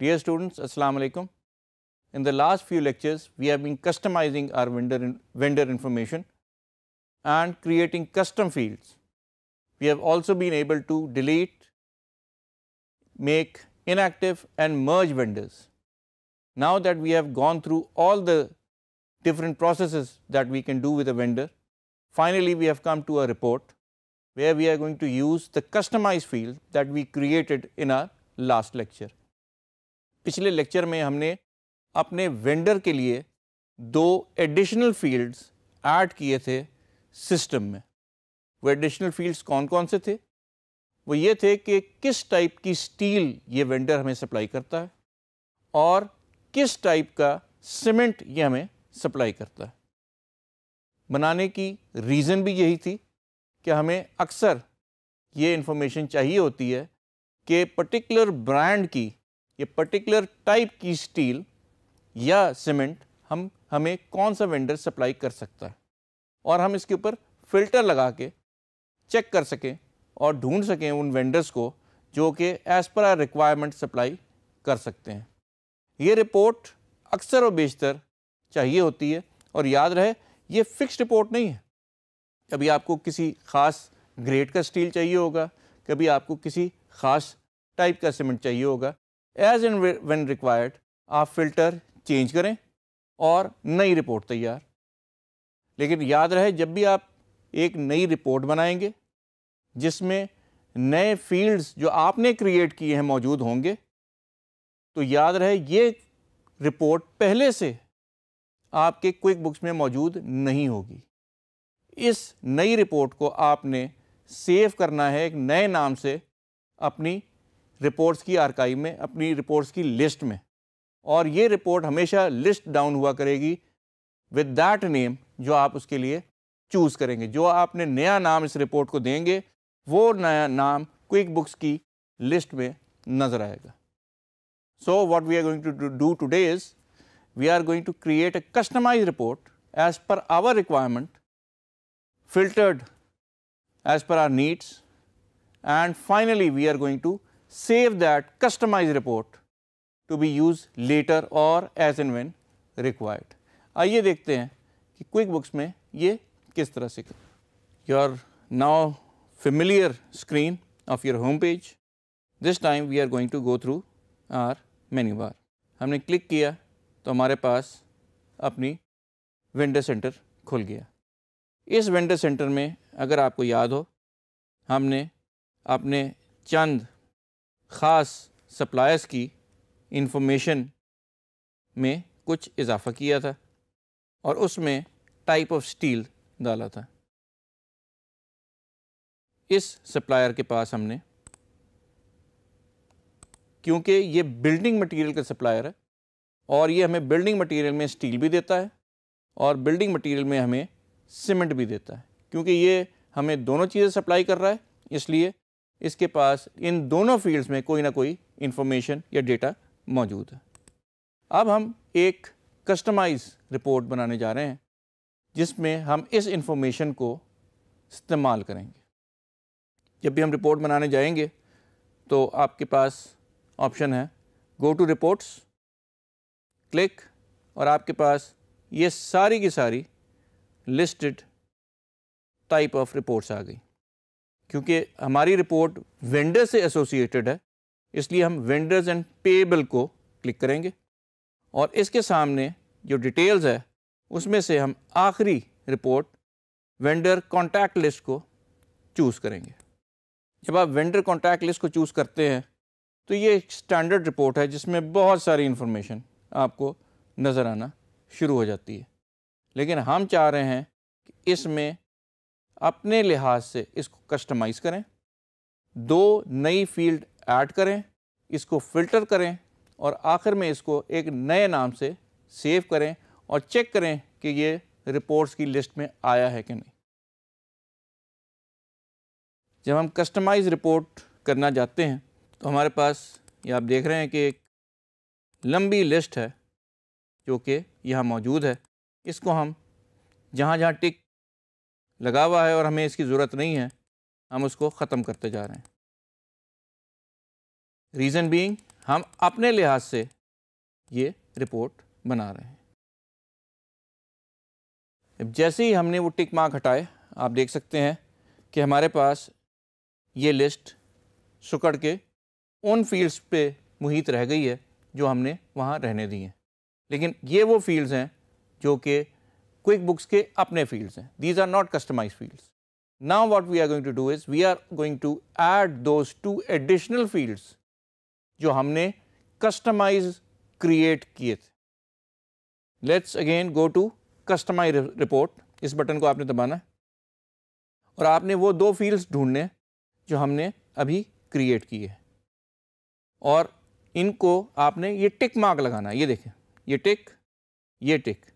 Dear students, Assalamu alaikum. In the last few lectures, we have been customizing our vendor information and creating custom fields. We have also been able to delete, make inactive and merge vendors. Now that we have gone through all the different processes that we can do with a vendor, finally we have come to a report where we are going to use the customized field that we created in our last lecture. पिछले lecture में हमने अपने vendor के लिए 2 additional fields add किए थे system में। वो एडिशनल फील्ड्स कौन कौन से थे? वो ये थे कि किस टाइप की स्टील ये वेंडर हमें सप्लाई करता है और किस टाइप का सीमेंट ये हमें सप्लाई करता है। बनाने की रीज़न भी यही थी कि हमें अक्सर ये इंफॉर्मेशन चाहिए होती है कि पर्टिकुलर ब्रांड की ये पर्टिकुलर टाइप की स्टील या सीमेंट हमें कौन सा वेंडर सप्लाई कर सकता है और हम इसके ऊपर फ़िल्टर लगा के चेक कर सकें और ढूंढ सकें उन वेंडर्स को जो कि as per hour requirement supply कर सकते हैं। ये रिपोर्ट अक्सर और बेशतर चाहिए होती है और याद रहे ये फिक्स्ड रिपोर्ट नहीं है। कभी आपको किसी ख़ास ग्रेड का स्टील चाहिए होगा, कभी आपको किसी ख़ास टाइप का सीमेंट चाहिए होगा। एज एंड व्हेन रिक्वायर्ड आप फ़िल्टर चेंज करें और नई रिपोर्ट तैयार। लेकिन याद रहे जब भी आप एक नई रिपोर्ट बनाएंगे जिसमें नए फील्ड्स जो आपने क्रिएट किए हैं मौजूद होंगे, तो याद रहे ये रिपोर्ट पहले से आपके क्विक बुक्स में मौजूद नहीं होगी। इस नई रिपोर्ट को आपने सेव करना है एक नए नाम से अपनी रिपोर्ट्स की आर्काइव में, अपनी रिपोर्ट्स की लिस्ट में, और ये रिपोर्ट हमेशा लिस्ट डाउन हुआ करेगी विद दैट नेम जो आप उसके लिए चूज़ करेंगे। जो आपने नया नाम इस रिपोर्ट को देंगे वो नया नाम क्विक बुक्स की लिस्ट में नज़र आएगा। So what we are going to do today is we are going to create a customized report as per our requirement, filtered as per our needs, and finally we are going to save that customized report to be used later or as and when required. आइए देखते हैं कि QuickBooks में ये किस तरह से करें। Your now familiar screen of your home page. This time we are going to go through our menu bar. हमने क्लिक किया तो हमारे पास अपनी वेंडर सेंटर खुल गया। इस वेंडर सेंटर में अगर आपको याद हो हमने अपने चंद ख़ास सप्लायर्स की इंफॉर्मेशन में कुछ इजाफ़ा किया था और उसमें टाइप ऑफ स्टील डाला था। इस सप्लायर के पास हमने, क्योंकि ये बिल्डिंग मटेरियल का सप्लायर है और ये हमें बिल्डिंग मटेरियल में स्टील भी देता है और बिल्डिंग मटेरियल में हमें सीमेंट भी देता है, क्योंकि ये हमें दोनों चीज़ें सप्लाई कर रहा है, इसलिए इसके पास इन दोनों फील्ड्स में कोई ना कोई इंफॉर्मेशन या डेटा मौजूद है। अब हम एक कस्टमाइज रिपोर्ट बनाने जा रहे हैं जिसमें हम इस इंफॉर्मेशन को इस्तेमाल करेंगे। जब भी हम रिपोर्ट बनाने जाएंगे तो आपके पास ऑप्शन है गो टू रिपोर्ट्स, क्लिक, और आपके पास ये सारी की सारी लिस्टेड टाइप ऑफ रिपोर्ट्स आ गई। क्योंकि हमारी रिपोर्ट वेंडर से एसोसिएटेड है इसलिए हम वेंडर्स एंड पेएबल को क्लिक करेंगे और इसके सामने जो डिटेल्स है उसमें से हम आखिरी रिपोर्ट वेंडर कॉन्टैक्ट लिस्ट को चूज़ करेंगे। जब आप वेंडर कॉन्टैक्ट लिस्ट को चूज़ करते हैं तो ये एक स्टैंडर्ड रिपोर्ट है जिसमें बहुत सारी इंफॉर्मेशन आपको नज़र आना शुरू हो जाती है, लेकिन हम चाह रहे हैं कि इसमें अपने लिहाज से इसको कस्टमाइज़ करें, 2 नई फील्ड ऐड करें, इसको फ़िल्टर करें और आखिर में इसको एक नए नाम से सेव करें और चेक करें कि ये रिपोर्ट्स की लिस्ट में आया है कि नहीं। जब हम कस्टमाइज़ रिपोर्ट करना जाते हैं तो हमारे पास ये आप देख रहे हैं कि एक लंबी लिस्ट है जो कि यहाँ मौजूद है। इसको हम जहाँ जहाँ टिक लगा हुआ है और हमें इसकी ज़रूरत नहीं है हम उसको ख़त्म करते जा रहे हैं। रीज़न बीइंग हम अपने लिहाज से ये रिपोर्ट बना रहे हैं। जैसे ही हमने वो टिक मार्क हटाए, आप देख सकते हैं कि हमारे पास ये लिस्ट सुकड़ के उन फील्ड्स पे मुहित रह गई है जो हमने वहाँ रहने दी हैं। लेकिन ये वो फील्ड्स हैं जो कि क्विक बुक्स के अपने फील्ड्स हैं। These are not customised fields. Now what we are going to do is we are going to add those 2 additional fields जो हमने कस्टमाइज क्रिएट किए थे। Let's again go to customise report. इस button को आपने दबाना है और आपने वो 2 फील्ड्स ढूंढने जो हमने अभी क्रिएट किए हैं और इनको आपने ये टिक मार्क लगाना है। ये देखें, ये टिक, ये टिक।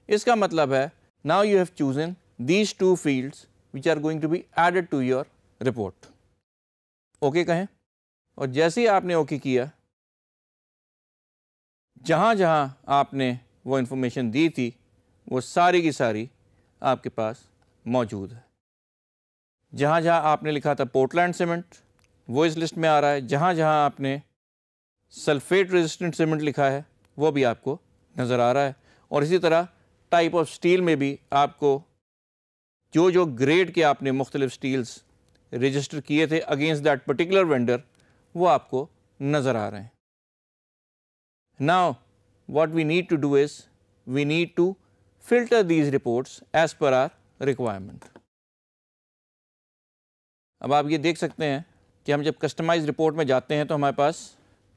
इसका मतलब है now you have chosen these 2 fields which are going to be added to your report. Okay कहें और जैसे ही आपने ओके किया, जहाँ जहाँ आपने वो इन्फॉर्मेशन दी थी वो सारी की सारी आपके पास मौजूद है। जहाँ जहाँ आपने लिखा था पोर्टलैंड सीमेंट वो इस लिस्ट में आ रहा है। जहाँ जहाँ आपने सल्फेट रेजिस्टेंट सीमेंट लिखा है वो भी आपको नज़र आ रहा है। और इसी तरह टाइप ऑफ स्टील में भी आपको जो जो ग्रेड के आपने मुख्तलिफ स्टील्स रजिस्टर किए थे अगेंस्ट दैट पर्टिकुलर वेंडर वो आपको नज़र आ रहे हैं। Now what we need to do is we need to filter these reports as per our requirement। अब आप ये देख सकते हैं कि हम जब कस्टमाइज रिपोर्ट में जाते हैं तो हमारे पास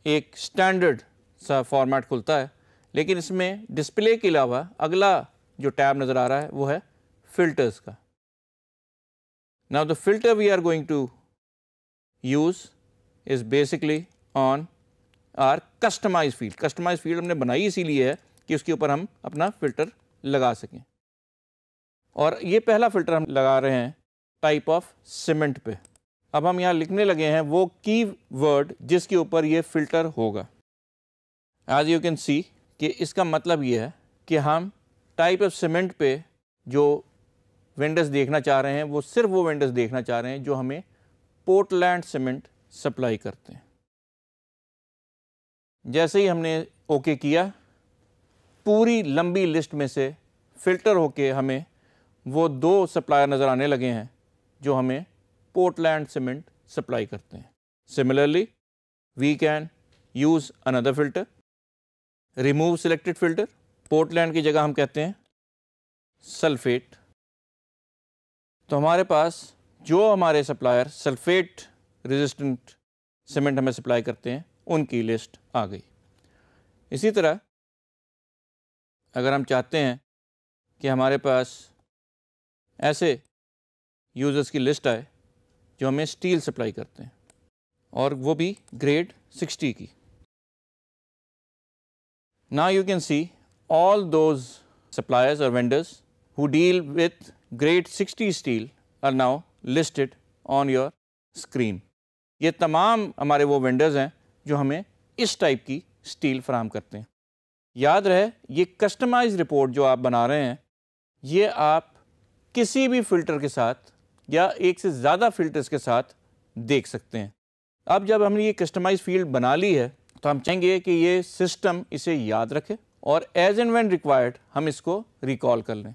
एक स्टैंडर्ड सा फॉर्मेट खुलता है, लेकिन इसमें डिस्प्ले के अलावा अगला जो टैब नज़र आ रहा है वो है फिल्टर्स का। Now the filter we are going to use is basically on our customise field. Customise field हमने बनाई इसीलिए है कि उसके ऊपर हम अपना फ़िल्टर लगा सकें। और ये पहला फ़िल्टर हम लगा रहे हैं टाइप ऑफ सीमेंट पे। अब हम यहाँ लिखने लगे हैं वो की वर्ड जिसके ऊपर ये फ़िल्टर होगा। एज यू कैन सी कि इसका मतलब ये है कि हम टाइप ऑफ सीमेंट पे जो वेंडर्स देखना चाह रहे हैं वो सिर्फ वो वेंडर्स देखना चाह रहे हैं जो हमें पोर्टलैंड सीमेंट सप्लाई करते हैं। जैसे ही हमने ओके किया, पूरी लंबी लिस्ट में से फ़िल्टर होके हमें वो 2 सप्लायर नज़र आने लगे हैं जो हमें पोर्टलैंड सीमेंट सप्लाई करते हैं। Similarly we can use another filter, remove selected filter. Portland की जगह हम कहते हैं सल्फेट। तो हमारे पास जो हमारे सप्लायर सल्फेट रेजिस्टेंट सीमेंट हमें सप्लाई करते हैं उनकी लिस्ट आ गई। इसी तरह अगर हम चाहते हैं कि हमारे पास ऐसे यूज़र्स की लिस्ट आए जो हमें स्टील सप्लाई करते हैं और वो भी ग्रेड 60 की, now you can see all those suppliers और vendors who deal with grade 60 steel are now listed on your screen. ये तमाम हमारे वो वेंडर्स हैं जो हमें इस टाइप की स्टील फराहम करते हैं। याद रहे ये कस्टमाइज रिपोर्ट जो आप बना रहे हैं ये आप किसी भी फ़िल्टर के साथ या एक से ज़्यादा फ़िल्टर्स के साथ देख सकते हैं। अब जब हमने ये कस्टमाइज फील्ड बना ली है तो हम चाहेंगे कि ये सिस्टम इसे याद रखे और एज एंड व्हेन रिक्वायर्ड हम इसको रिकॉल कर लें।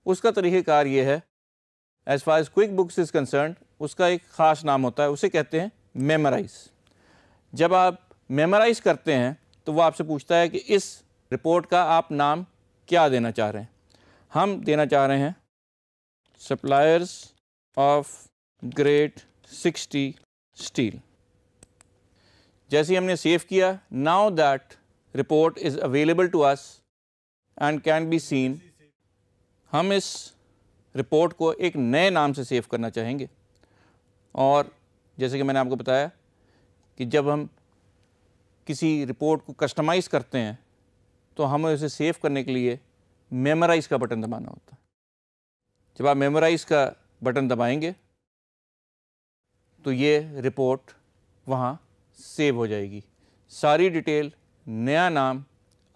उसका तरीक़ेकार ये है, as far as quick books is concern, उसका एक ख़ास नाम होता है, उसे कहते हैं मेमोराइज। जब आप मेमोराइज करते हैं तो वो आपसे पूछता है कि इस रिपोर्ट का आप नाम क्या देना चाह रहे हैं। हम देना चाह रहे हैं सप्लायर्स ऑफ ग्रेड 60 स्टील। जैसे ही हमने सेव किया, now that report is available to us and can be seen. हम इस रिपोर्ट को एक नए नाम से सेव करना चाहेंगे और जैसे कि मैंने आपको बताया कि जब हम किसी रिपोर्ट को कस्टमाइज़ करते हैं तो हमें उसे सेव करने के लिए मेमोराइज का बटन दबाना होता है। जब आप मेमोराइज का बटन दबाएंगे तो ये रिपोर्ट वहाँ सेव हो जाएगी, सारी डिटेल, नया नाम।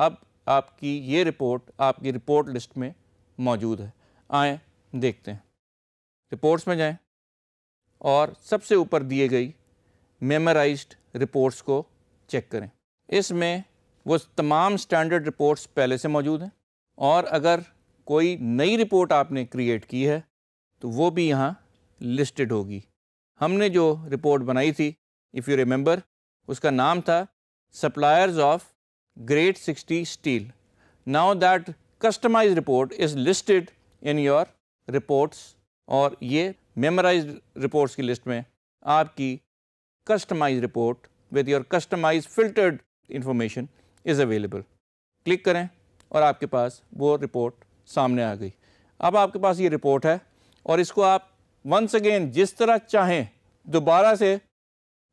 अब आपकी ये रिपोर्ट आपकी रिपोर्ट लिस्ट में मौजूद है। आएँ देखते हैं, रिपोर्ट्स में जाएं और सबसे ऊपर दिए गई मेमोराइज्ड रिपोर्ट्स को चेक करें। इसमें वो तमाम स्टैंडर्ड रिपोर्ट्स पहले से मौजूद हैं और अगर कोई नई रिपोर्ट आपने क्रिएट की है तो वो भी यहाँ लिस्टेड होगी। हमने जो रिपोर्ट बनाई थी, इफ़ यू रिमेंबर, उसका नाम था suppliers of grade 60 steel. Now that customised report is listed in your reports और ये मेमोराइज्ड रिपोर्ट्स की लिस्ट में आपकी customised report with your customised filtered information is available. Click करें और आपके पास वो रिपोर्ट सामने आ गई। अब आपके पास ये रिपोर्ट है और इसको आप वंस अगेन जिस तरह चाहें दोबारा से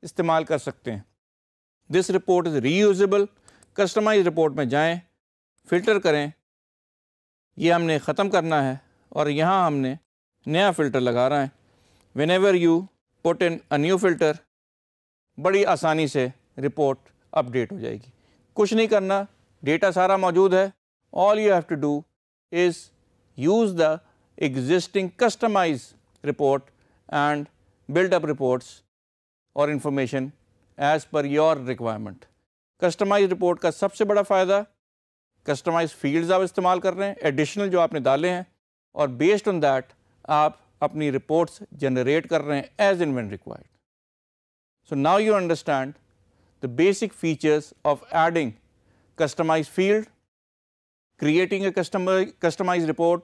इस्तेमाल कर सकते हैं। This report is reusable. Customise report में जाएं, फ़िल्टर करें, ये हमने ख़त्म करना है और यहाँ हमने नया फ़िल्टर लगा रहा है। Whenever you put in a new filter, बड़ी आसानी से रिपोर्ट अपडेट हो जाएगी। कुछ नहीं करना, डेटा सारा मौजूद है। All you have to do is use the existing customise report and build up reports और information as per your requirement. Customise report का सबसे बड़ा फ़ायदा, कस्टमाइज फील्ड्स आप इस्तेमाल कर रहे हैं एडिशनल जो आपने डाले हैं और बेस्ड ऑन दैट आप अपनी रिपोर्ट्स जनरेट कर रहे हैं as and when required. So now you understand the basic features of adding customized field, creating a customized report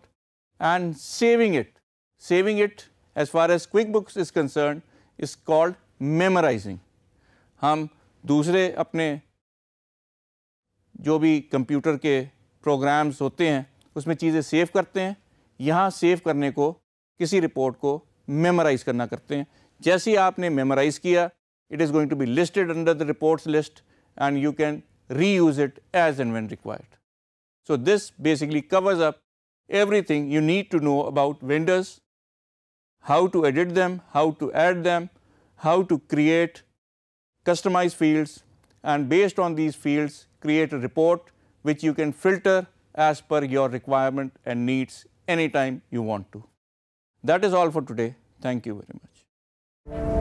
and saving it. Saving it as far as QuickBooks is concerned is called memorizing. हम दूसरे अपने जो भी computer के programmes होते हैं उसमें चीज़ें सेव करते हैं, यहाँ सेव करने को किसी रिपोर्ट को मेमोराइज करना करते हैं। जैसे ही आपने मेमोराइज किया, it is going to be listed under the reports list and you can reuse it as and when required. So this basically covers up everything you need to know about vendors, how to edit them, how to add them, how to create customized fields, and based on these fields create a report which you can filter as per your requirement and needs anytime you want to. That is all for today. Thank you very much.